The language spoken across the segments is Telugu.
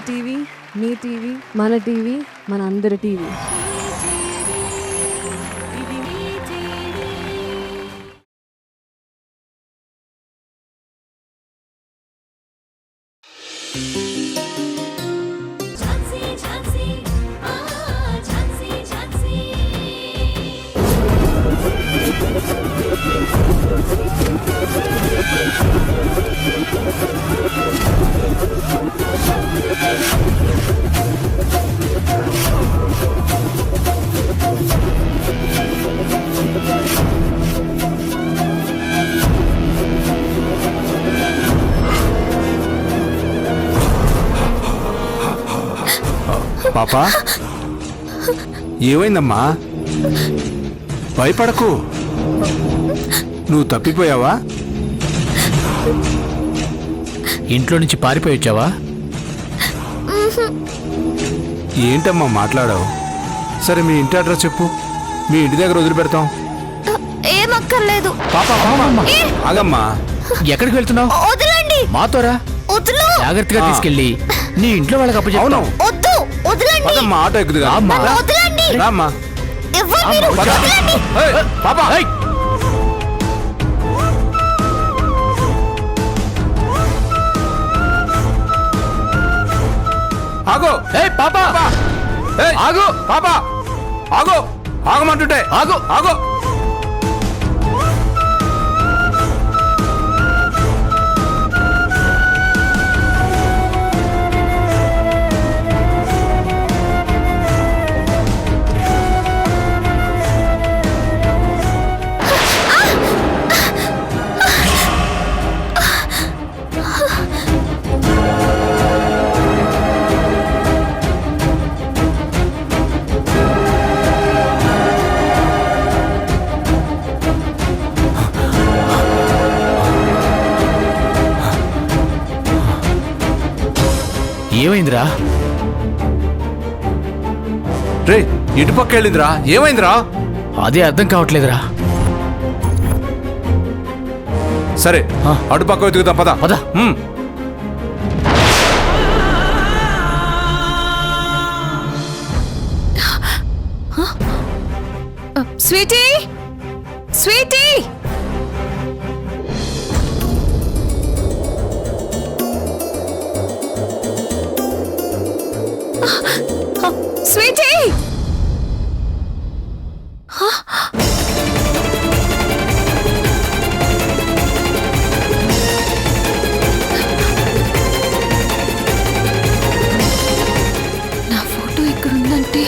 టీవీ, మీ టీవీ, మన టీవీ, మన అందరి టీవీ. పాపా, ఏమైందమ్మా? భయపడకు. నువ్వు తప్పిపోయావా? ఇంట్లో నుంచి పారిపోయి వచ్చావా? ఏంటమ్మా మాట్లాడావు? సరే, మీ ఇంటి అడ్రస్ చెప్పు, మీ ఇంటి దగ్గర వదిలిపెడతాం. ఏమక్కర్లేదు. పాపా, ఆగమ్మా. ఎక్కడికి వెళ్తున్నావు? వదలండి. మాతోరా. జాగ్రత్తగా తీసుకెళ్ళి నీ ఇంట్లో వాళ్ళకి అప్పచెప్తాను. వద్దు, వదలండి. ఆటో ఎక్కుదు. వదలండి. రామ్మా. పాపా, ఆగో. పాపా, ఆగు. పాపా, ఆగో. ఆగమంటుంటే ఆగో, ఆగో. ఏమైందిరా? రే, ఇటుపక్క వెళ్ళిందిరా. ఏమైందిరా? అదే అర్థం కావట్లేదురా. సరే, అటుపక్క వెతుకుతాం. పద పద. Sweetie, sweetie, sweetie. నా ఫోటో ఇక్కడుందంటే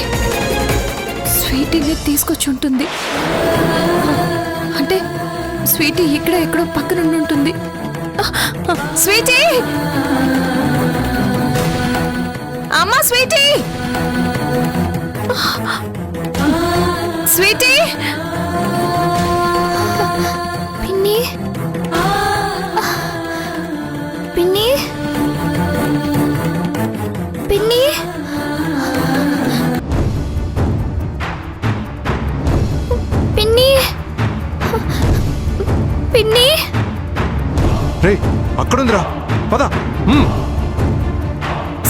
స్వీటీని తీసుకొచ్చి ఉంటుంది. అంటే స్వీటీ ఇక్కడ ఎక్కడో పక్కన ఉంటుంది. స్వీటీ, అమ్మా, స్వీటీ, స్వీటీ. పిన్ని, పిన్ని, పిన్ని. పిన్ని, పిన్ని. రే, అక్కడుందిరా. పద.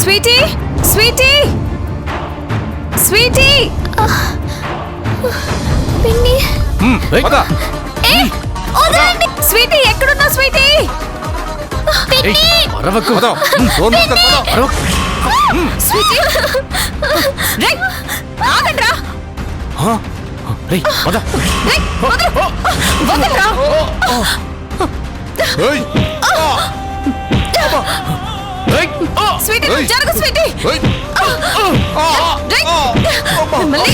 Sweetie, sweetie, sweetie. పిన్ని, పద. వదలండి. స్వీటీ, ఎక్కడున్నా స్వీటీ? పిన్ని, అరవకు. స్వీటీ. రేయ్, ఆగండ్రా. రేయ్, పద. రేయ్, వదలండ్రా. స్వీటీ, జరుగు స్వీటీ. మళ్ళీ.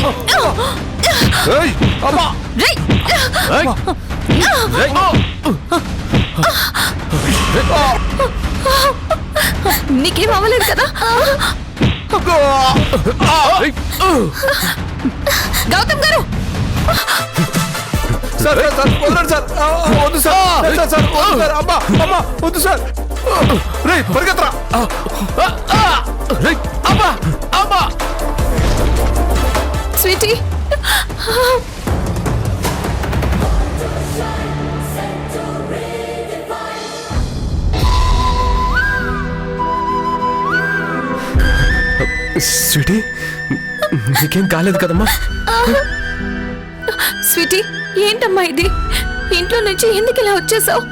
నీకేం అవ్వలేదు కదా? గౌతమ్ గారు, సార్, వదలండి సార్. వద్దు సార్. సార్, వద్దు సార్. అమ్మా, అమ్మా, వద్దు సార్. రే, పరిగెత్తరా. అమ్మా, అమ్మా. స్వీటీ. స్వీటీ నీకేం కాలేదు కదమ్మా? స్వీటీ, ఏంటమ్మా ఇది? ఇంట్లో నుంచి ఎందుకు ఇలా వచ్చేసావు?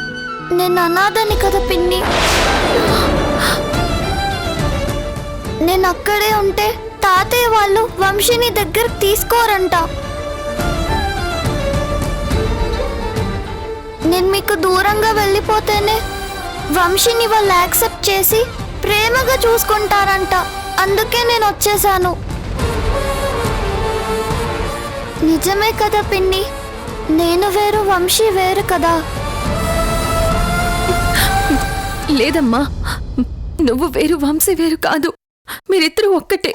నేను అనాథని కదా పిన్ని. నేను అక్కడే ఉంటే తాతయ్య వాళ్ళు వంశీని దగ్గరకు తీసుకోరంట. నేను మీకు దూరంగా వెళ్ళిపోతేనే వంశీని వాళ్ళు యాక్సెప్ట్ చేసి ప్రేమగా చూసుకుంటారంట. అందుకే నేను వచ్చేసాను. నిజమే కదా పిన్ని, నేను వేరు వంశీ వేరు కదా. లేదమ్మా, నువ్వు వేరు వంశీ వేరు కాదు. మీరిద్దరూ ఒక్కటే.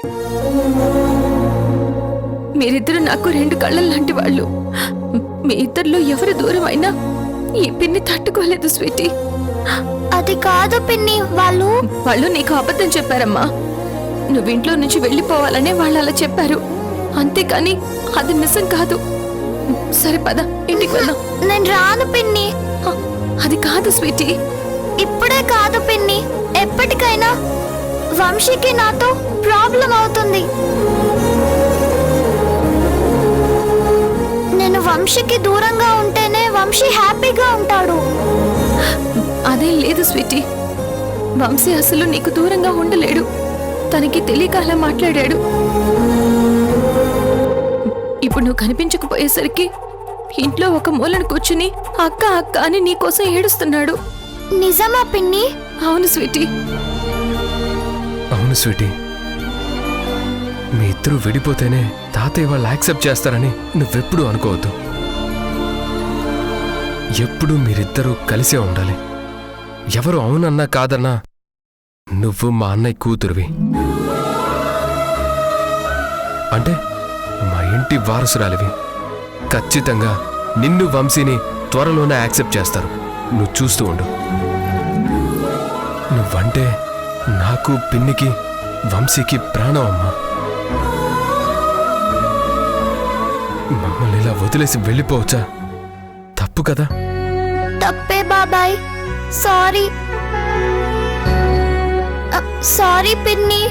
మీరిద్దరు నాకు రెండు కళ్ళ లాంటి వాళ్ళు. మీ ఇద్దరిలో ఎవరు దూరం అయినా ఈ పిన్ని తట్టుకోలేదు స్వీటీ. అది కాదు పిన్ని, వాళ్ళు నీకు అబద్ధం చెప్పారమ్మా. నువ్వు ఇంట్లో నుంచి వెళ్ళిపోవాలనే వాళ్ళు అలా చెప్పారు, అంతేకాని అది నిజం కాదు. సరే పద, ఇంటికి వెళ్దాం. నేను రాను పిన్ని. అది కాదు స్వీటీ. ఇప్పుడే కాదు పిన్ని, ఎప్పటికైనా వంశీకి నాతో ప్రాబ్లం అవుతుంది. నేను వంశీకి దూరంగా ఉంటేనే వంశీ హ్యాపీగా ఉంటాడు. అదేం లేదు స్వీటీ. వంశీ అసలు నీకు దూరంగా ఉండలేడు. తనకి తెలియక అలా మాట్లాడాడు. ఇప్పుడు నువ్వు కనిపించకపోయేసరికి ఇంట్లో ఒక మూలను కూర్చుని అక్క అక్క అని నీకోసం ఏడుస్తున్నాడు. నిజమా పిన్ని? అవును స్వీటీ. అవును స్వీటీ, మీ ఇద్దరు విడిపోతేనే తాతయ్య వాళ్ళు యాక్సెప్ట్ చేస్తారని నువ్వెప్పుడు అనుకోవద్దు. ఎప్పుడు మీరిద్దరూ కలిసే ఉండాలి. ఎవరు అవునన్నా కాదన్నా నువ్వు మా అన్నయ్య కూతురువి. అంటే మా ఇంటి వారసురాలివి. ఖచ్చితంగా నిన్ను వంశీని త్వరలోనే యాక్సెప్ట్ చేస్తారు. నువ్వు చూస్తూ ఉండు. నువ్వంటే నాకు, పిన్నికి, వంశీకి ప్రాణం అమ్మా. మమ్మల్ని ఇలా వదిలేసి వెళ్ళిపోవచ్చా? తప్పు కదా. తప్పే బాబాయ్. సారీ. సారీ పిన్ని.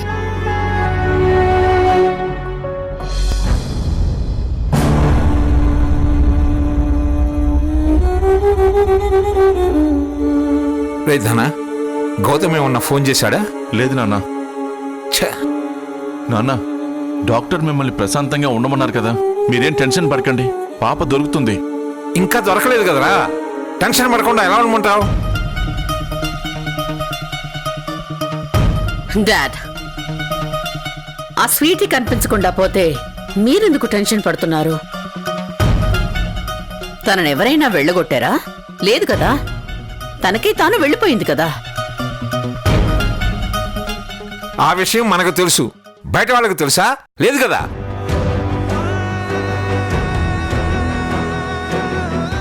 ధనా, గౌతమ్ ఏమన్నా ఫోన్ చేశాడా? లేదు నాన్న. నాన్న, డాక్టర్ మిమ్మల్ని ప్రశాంతంగా ఉండమన్నారు కదా, మీరేం టెన్షన్ పడకండి, పాప దొరుకుతుంది. ఇంకా దొరకలేదు కదరా, టెన్షన్ పడకుండా ఎలా ఉండమంటావు? డాడ్, ఆ స్వీటీ కనిపించకుండా పోతే మీరెందుకు టెన్షన్ పడుతున్నారు? తనను ఎవరైనా వెళ్ళగొట్టారా? లేదు కదా, తనకి తాను వెళ్ళిపోయింది కదా. ఆ విషయం మనకు తెలుసు, బయట వాళ్ళకు తెలుసా? లేదు కదా.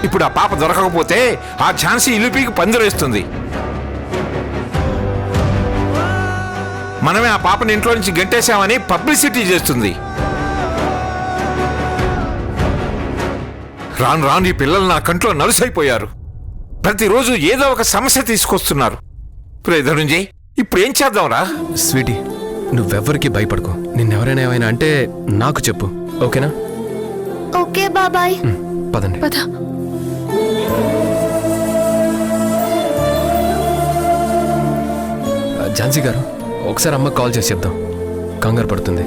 ఇప్పుడు ఆ పాప దొరకకపోతే ఆ ఝాన్సీ ఇల్లుపీకి పందిరేస్తుంది. మనమే ఆ పాపని ఇంట్లో నుంచి గంటేశామని పబ్లిసిటీ చేస్తుంది. రాను రాను ఈ పిల్లలు నా కంట్లో నలుసైపోయారు. ప్రతిరోజు ఏదో ఒక సమస్య తీసుకొస్తున్నారు. ధనుంజయ్, ఇప్పుడు ఏం చేద్దాంరా? స్వీటీ, నువ్వెవ్వరికి భయపడకు. నిన్నెవరైనా ఏమైనా అంటే నాకు చెప్పు, ఓకేనా? ఓకే బాబాయ్. పదండి. పద. ఝాన్సీ గారు, ఒకసారి అమ్మకి కాల్ చేసి చెప్దాం, కంగారు పడుతుంది.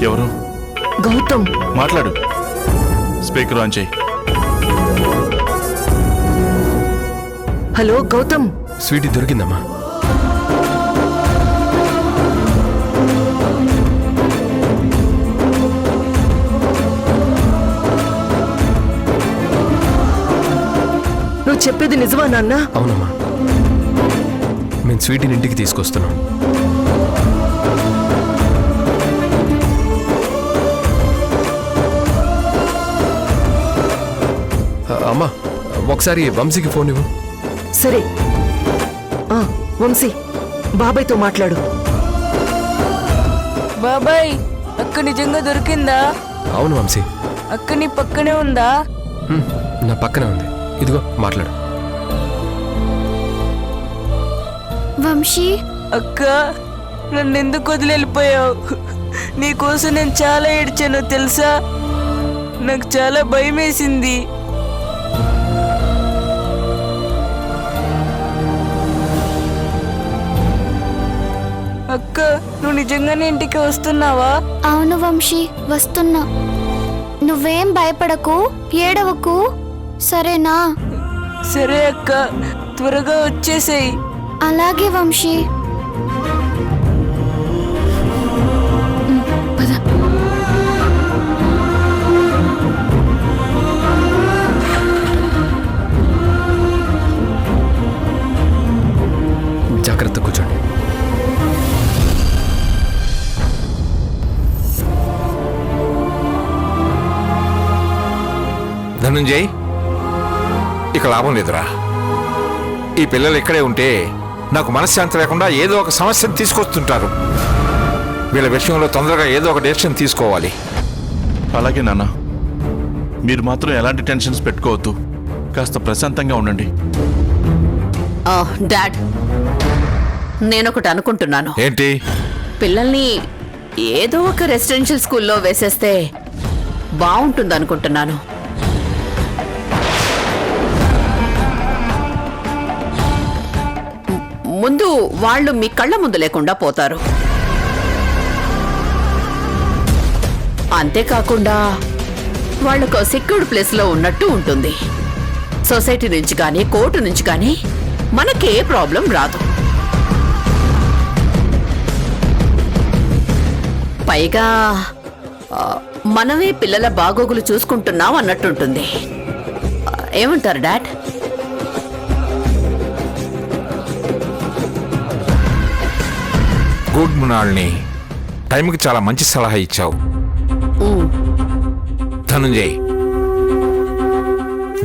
ఎవరు? గౌతమ్. మాట్లాడు. స్పీకర్ ఆన్ చేయి. హలో గౌతమ్. స్వీటీ దొరికిందమ్మా. నువ్వు చెప్పేది నిజమా నాన్న? అవునమ్మా, మేము స్వీటీని ఇంటికి తీసుకొస్తున్నాం. అమ్మా, ఒకసారి వంశీకి ఫోన్ ఇవ్వు. సరే. వంశీ, బాబాయ్తో మాట్లాడు. బాబాయ్, అక్క నిజంగా దొరికిందా? అవును వంశీ. అక్క నీ పక్కనే ఉందా? నా పక్కనే ఉంది. ఇదిగో మాట్లాడు. వంశీ అక్క నన్ను ఎందుకు వదిలి వెళ్ళిపోయావు? నీకోసం నేను చాలా ఏడ్చాను తెలుసా. నాకు చాలా భయం వేసింది. అక్క నువ్వు నిజంగానే ఇంటికి వస్తున్నావా? అవును వంశీ, వస్తున్నా. నువ్వేం భయపడకు, ఏడవకు, సరేనా? సరే అక్క, త్వరగా వచ్చేసేయ్. అలాగే వంశీ. జాగ్రత్త కూర్చోండి. ధనుంజయ్, ఇక లాభం లేదురా. ఈ పిల్లలు ఇక్కడే ఉంటే నాకు మనశ్శాంతి లేకుండా ఏదో ఒక సమస్యను తీసుకొస్తుంటారు. వీళ్ళ విషయంలో తొందరగా ఏదో ఒక డెసిషన్ తీసుకోవాలి. అలాగే నాన్న, మీరు మాత్రం ఎలాంటి టెన్షన్స్ పెట్టుకోవద్దు. కాస్త ప్రశాంతంగా ఉండండి. డాడ్, నేనొకటి అనుకుంటున్నాను. ఏంటి? పిల్లల్ని ఏదో ఒక రెసిడెన్షియల్ స్కూల్లో వేసేస్తే బాగుంటుంది అనుకుంటున్నాను. ముందు వాళ్ళు మీ కళ్ళ ముందు లేకుండా పోతారు. అంతేకాకుండా వాళ్ళకు సెక్యూర్డ్ ప్లేస్లో ఉన్నట్టు ఉంటుంది. సొసైటీ నుంచి కానీ కోర్టు నుంచి కానీ మనకే ప్రాబ్లం రాదు. పైగా మనమే పిల్లల బాగోగులు చూసుకుంటున్నాం అన్నట్టుంటుంది. ఏమంటారు డాడ్? గుడ్ మృణాల్ని, టైంకి చాలా మంచి సలహా ఇచ్చావు. ధనుంజయ్,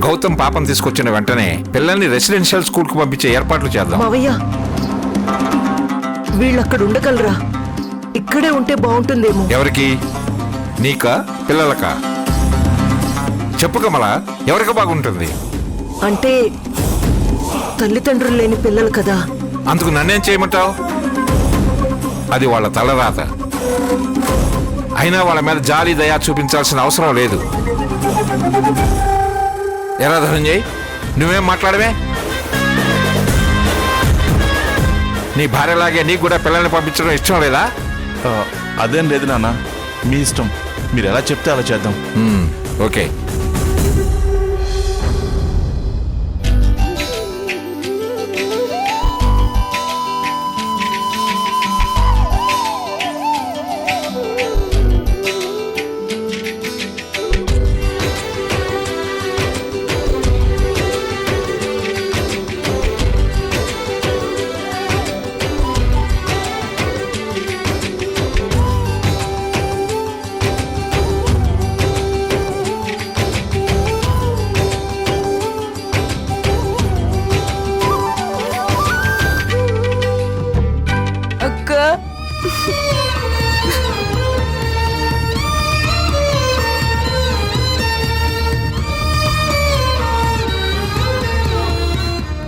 గౌతమ్ పాపం తీసుకొచ్చిన వెంటనే పిల్లల్ని రెసిడెన్షియల్ స్కూల్కి పంపించే ఏర్పాట్లు చేద్దాం. మావయ్య, వీళ్ళక్కడ ఉండగలరా? ఇక్కడే ఉంటే బాగుంటుందేమో. ఎవరికి? నీకా, పిల్లలకా? చెప్పు కమలా, ఎవరికి బాగుంటుంది? అంటే తల్లిదండ్రులు లేని పిల్లలు కదా. అందుకు నన్నేం చేయమంటావు? అది వాళ్ళ తలరాత. అయినా వాళ్ళ మీద జాలి దయా చూపించాల్సిన అవసరం లేదు. ఎలా ధనంజయ్, నువ్వేం మాట్లాడవే? నీ భార్యలాగే నీకు కూడా పిల్లల్ని పంపించడం ఇష్టం లేదా? అదేం లేదు నాన్న, మీ ఇష్టం. మీరు ఎలా చెప్తే అలా చేద్దాం. ఓకే.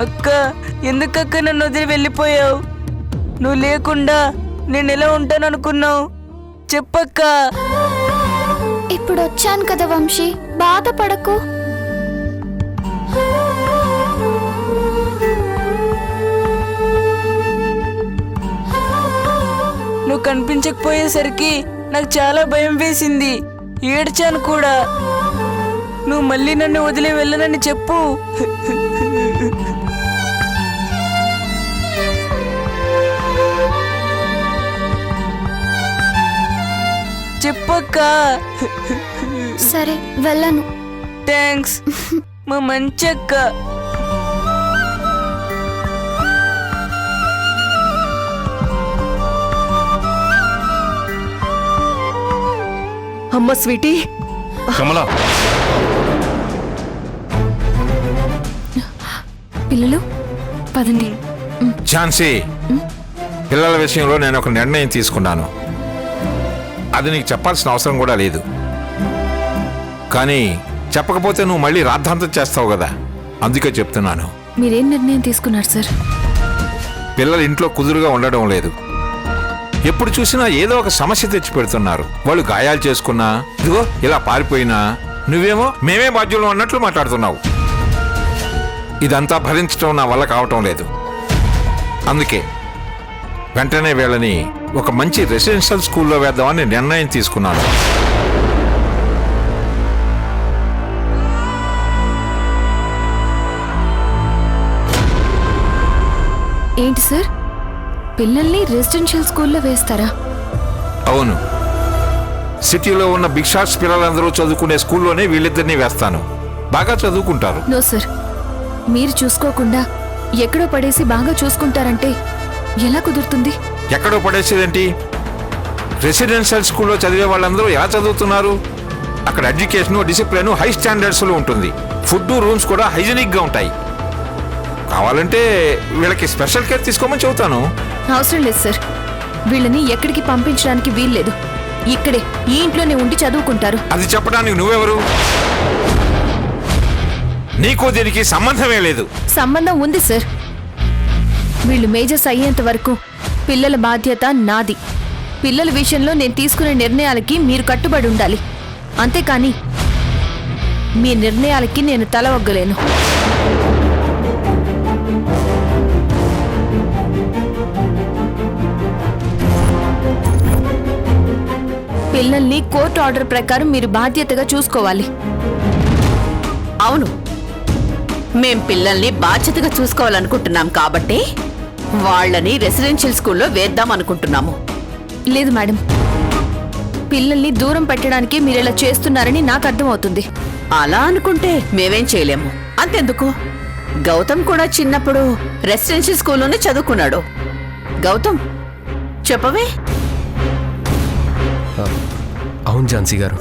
అక్క, ఎందుకక్క నన్ను వదిలి వెళ్ళిపోయావు? నువ్వు లేకుండా నేను ఎలా ఉంటాను అనుకున్నావు? చెప్పక్క. ఇప్పుడు వచ్చాను కదా వంశీ, బాధపడకు. నువ్వు కనిపించకపోయేసరికి నాకు చాలా భయం వేసింది. ఏడ్చాను కూడా. నువ్వు మళ్ళీ నన్ను వదిలి వెళ్ళనని చెప్పు. చెప్పక్క. సరే, వెళ్ళను. థ్యాంక్స్ మా మంచక్క. అమ్మ స్వీటీ. కమలా, పిల్లలు పదండి. ఝాన్సీ, పిల్లల విషయంలో నేను ఒక నిర్ణయం తీసుకున్నాను. అది నీకు చెప్పాల్సిన అవసరం కూడా లేదు. కానీ చెప్పకపోతే నువ్వు మళ్ళీ రాద్ధాంతం చేస్తావు కదా, అందుకే చెప్తున్నాను. మీరేం నిర్ణయం తీసుకున్నారు సార్? పిల్లలు ఇంట్లో కుదురుగా ఉండడం లేదు. ఎప్పుడు చూసినా ఏదో ఒక సమస్య తెచ్చి పెడుతున్నారు. వాళ్ళు గాయాలు చేసుకున్నా, ఇదిగో ఇలా పారిపోయినా నువ్వేమో మేమే బాధ్యులు అన్నట్లు మాట్లాడుతున్నావు. ఇదంతా భరించడం నా వల్ల కావటం లేదు. అందుకే వెంటనే వీళ్ళని ఒక మంచి రెసిడెన్షియల్ స్కూల్లో వేద్దామని నిర్ణయం తీసుకున్నాను. ఏంటి సార్, పిల్లల్ని రెసిడెన్షియల్ స్కూల్లో వేస్తారా? అవును, సిటీలో ఉన్న బిగ్ షాట్స్ పిల్లలందరూ చదువుకునే స్కూల్లోనే వీళ్ళిద్దరినీ వేస్తాను. బాగా చదువుకుంటారు. నో సార్, మీరు చూసుకోకుండా ఎక్కడో పడేసి బాగా చూసుకుంటారంటే ఎలా కుదురుతుంది? ఎక్కడో పడేసేదేంటి? రెసిడెన్షియల్ స్కూల్లో చదివే వాళ్ళందరూ ఎలా చదువుతున్నారు? అక్కడ ఎడ్యుకేషన్, డిసిప్లిన్ హై స్టాండర్డ్స్లో ఉంటుంది. ఫుడ్, రూమ్స్ కూడా హైజీనిక్గా ఉంటాయి. కావాలంటే వీళ్ళకి స్పెషల్ కేర్ తీసుకోమని చెబుతాను. అవసరం లేదు సార్, వీళ్ళని ఎక్కడికి పంపించడానికి వీల్లేదు. ఇక్కడే ఈ ఇంట్లోనే ఉండి చదువుకుంటారు. అది చెప్పడానికి నువ్వెవరు? నీకు దీనికి సంబంధమే లేదు. సంబంధం ఉంది సార్. వీళ్ళు మేజర్స్ అయ్యేంత వరకు పిల్లల బాధ్యత నాది. పిల్లల విషయంలో నేను తీసుకునే నిర్ణయాలకి మీరు కట్టుబడి ఉండాలి. అంతేకాని మీ నిర్ణయాలకి నేను తల ఒగ్గలేను. పిల్లల్ని కోర్టు ఆర్డర్ ప్రకారం మీరు బాధ్యతగా చూసుకోవాలి. అవును, మేం పిల్లల్ని బాధ్యతగా చూసుకోవాలనుకుంటున్నాం కాబట్టి వాళ్ళని రెసిడెన్షియల్ స్కూల్లో వేద్దాం అనుకుంటున్నాము. లేదు మేడం, పిల్లల్ని దూరం పెట్టడానికి మీరు ఇలా చేస్తున్నారని నాకు అర్థమవుతుంది. అలా అనుకుంటే మేమేం చేయలేము. అంతెందుకు, గౌతమ్ కూడా చిన్నప్పుడు రెసిడెన్షియల్ స్కూల్లోనే చదువుకున్నాడు. గౌతమ్, చెప్పవే. అవును ఝాన్సీ గారు.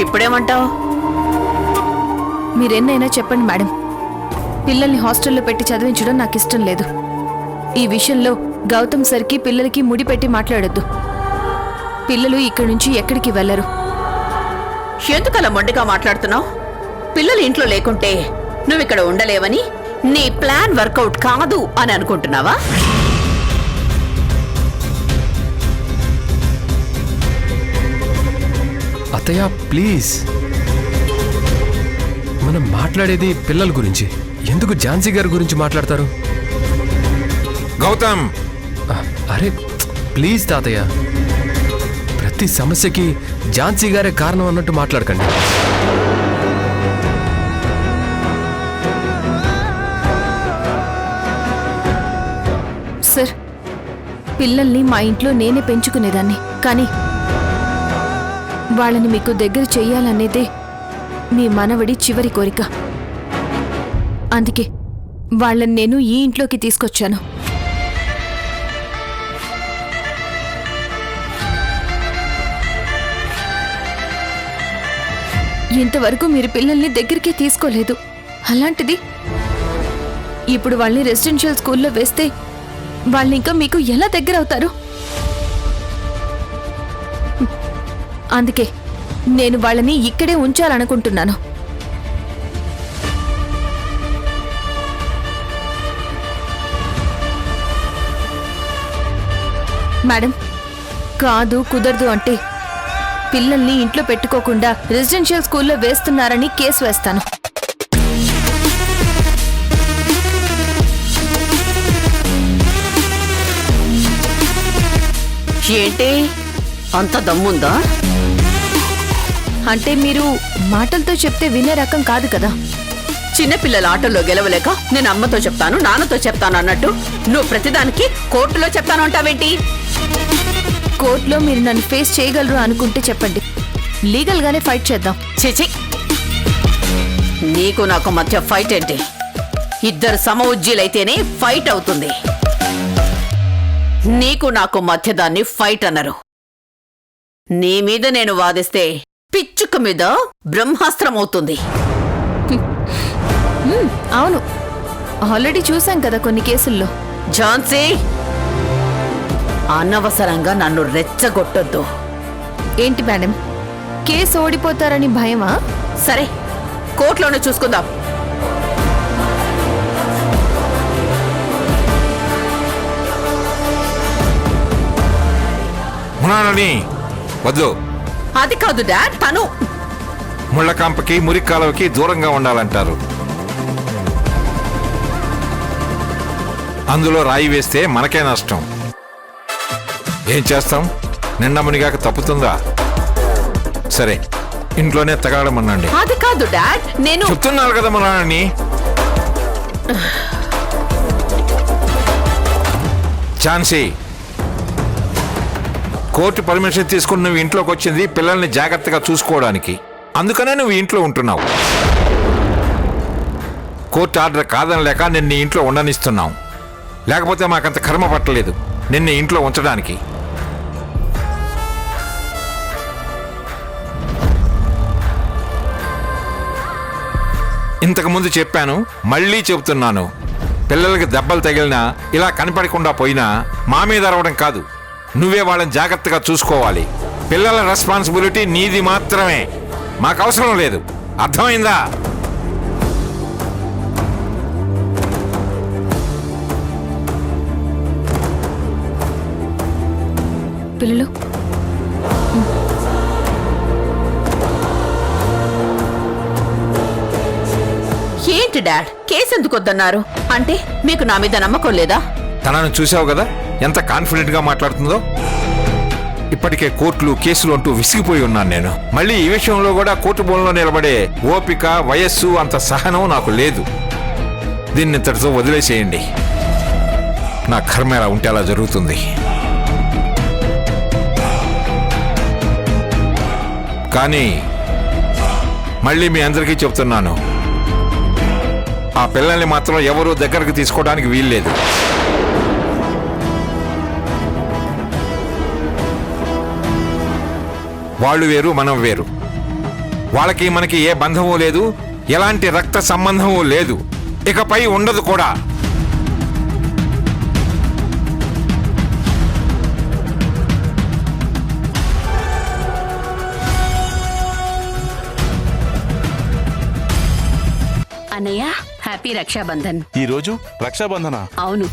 ఇప్పుడేమంటావు? మీరెన్నైనా చెప్పండి మేడం, పిల్లల్ని హాస్టల్లో పెట్టి చదివించడం నాకు ఇష్టం లేదు. ఈ విషయంలో గౌతమ్ సర్కి పిల్లలకి ముడిపెట్టి మాట్లాడొద్దు. పిల్లలు ఇక్కడి నుంచి ఎక్కడికి వెళ్లరు. ఎందుకలా మొండిగా మాట్లాడుతున్నావు? పిల్లలు ఇంట్లో లేకుంటే నువ్విక్కడ ఉండలేవని, నీ ప్లాన్ వర్కౌట్ కాదు అని అనుకుంటున్నావా? అత్తయ్య ప్లీజ్, మనం మాట్లాడేది పిల్లల గురించి. ఎందుకు ఝాన్సీ గారి గురించి మాట్లాడతారు? గౌతమ్, అరే ప్లీజ్ తాతయ్య, ప్రతి సమస్యకి ఝాన్సీ గారే కారణం అన్నట్టు మాట్లాడకండి. సార్, పిల్లల్ని మా ఇంట్లో నేనే పెంచుకునేదాన్ని, కానీ వాళ్ళని మీకు దగ్గర చెయ్యాలనేదే మీ మనవడి చివరి కోరిక. అందుకే వాళ్ళని నేను ఈ ఇంట్లోకి తీసుకొచ్చాను. ఇంతవరకు మీరు పిల్లల్ని దగ్గరికి తీసుకోలేదు. అలాంటిది ఇప్పుడు వాళ్ళని రెసిడెన్షియల్ స్కూల్లో వేస్తే వాళ్ళు ఇంకా మీకు ఎలా దగ్గర అవుతారు? అందుకే నేను వాళ్ళని ఇక్కడే ఉంచాలనుకుంటున్నాను. మేడం, కాదు కుదరదు అంటే పిల్లల్ని ఇంట్లో పెట్టుకోకుండా రెసిడెన్షియల్ స్కూల్లో వేస్తున్నారని కేసు వేస్తాను. ఏంటి, అంత దమ్ముందా? అంటే మీరు మాటలతో చెప్తే వినే రకం కాదు కదా. చిన్నపిల్లల ఆటల్లో గెలవలేక నేను అమ్మతో చెప్తాను, నాన్నతో చెప్తాను అన్నట్టు నువ్వు ప్రతిదానికి కోర్టులో చెప్తాను అంటావేంటి? కోర్టులో మీరు నన్ను ఫేస్ చేయగలరు అనుకుంటే చెప్పండి, లీగల్ గానే ఫైట్ చేద్దాం. చిచి, నీకు నాకు మధ్య ఫైట్ ఏంటి? ఇద్దరు సమఉజ్జీలైతేనే ఫైట్ అవుతుంది. నీకు నాకు మధ్య దాన్ని ఫైట్ అన్నారు. నీ మీద నేను వాదిస్తే పిచ్చుక మీద బ్రహ్మాస్త్రం అవుతుంది. అవును, ఆల్రెడీ చూసాం కదా కొన్ని కేసుల్లో. ఝాన్సీ, అనవసరంగా నన్ను రెచ్చగొట్టొద్దు. ఏంటి మేడం, కేసు ఓడిపోతారని భయమా? సరే కోర్టులోనే చూసుకుందాం. మునాలని వద్దు. అది కాదు డాడ్, తను ముళ్ళకాంపకి మురిక్కాలవకి దూరంగా ఉండాలంటారు. అందులో రాయి వేస్తే మనకే నష్టం. ఏం చేస్తాం? నిండా మునిగాక తప్పుతుందా? సరే ఇంట్లోనే తగాడమనండి. అది కాదు డాడ్, నేను చెప్తున్నారు కదా మునాలని. ఛాన్సీ, కోర్టు పర్మిషన్ తీసుకుని నువ్వు ఇంట్లోకి వచ్చింది పిల్లల్ని జాగ్రత్తగా చూసుకోవడానికి. అందుకనే నువ్వు ఇంట్లో ఉంటున్నావు. కోర్టు ఆర్డర్ కాదనలేక నిన్న ఇంట్లో ఉండనిస్తున్నాం. లేకపోతే మాకంత కర్మ పట్టలేదు నిన్న ఇంట్లో ఉంచడానికి. ఇంతకుముందు చెప్పాను, మళ్ళీ చెబుతున్నాను. పిల్లలకి దెబ్బలు తగిలినా ఇలా కనపడకుండా పోయినా మా మీద అరవడం కాదు, నువ్వే వాళ్ళని జాగ్రత్తగా చూసుకోవాలి. పిల్లల రెస్పాన్సిబిలిటీ నీది మాత్రమే, మాకు అవసరం లేదు. అర్థమైందా? పిల్లలు ఏంటి డాడ్ కేసు ఎందుకు వద్దన్నారు? అంటే మీకు నా మీద నమ్మకం లేదా? తనను చూసావు కదా ఎంత కాన్ఫిడెంట్ గా మాట్లాడుతుందో. ఇప్పటికే కోర్టులు కేసులు అంటూ విసిగిపోయి ఉన్నాను నేను. మళ్ళీ ఈ విషయంలో కూడా కోర్టు బోన్లో నిలబడే ఓపిక, వయస్సు, అంత సహనం నాకు లేదు. దీన్ని ఇంతటితో వదిలేసేయండి. నా కర్మ ఎలా ఉంటే అలా జరుగుతుంది. కానీ మళ్ళీ మీ అందరికీ చెప్తున్నాను, ఆ పిల్లల్ని మాత్రం ఎవరూ దగ్గరకు తీసుకోవడానికి వీల్లేదు. వాళ్ళు వేరు, మనం వేరు. వాళ్ళకి మనకి ఏ బంధము లేదు, ఎలాంటి రక్త సంబంధము లేదు, ఇకపై ఉండదు కూడా. అన్నయ్య హ్యాపీ రక్షాబంధన్. ఈ రోజు రక్షాబంధన. అవును,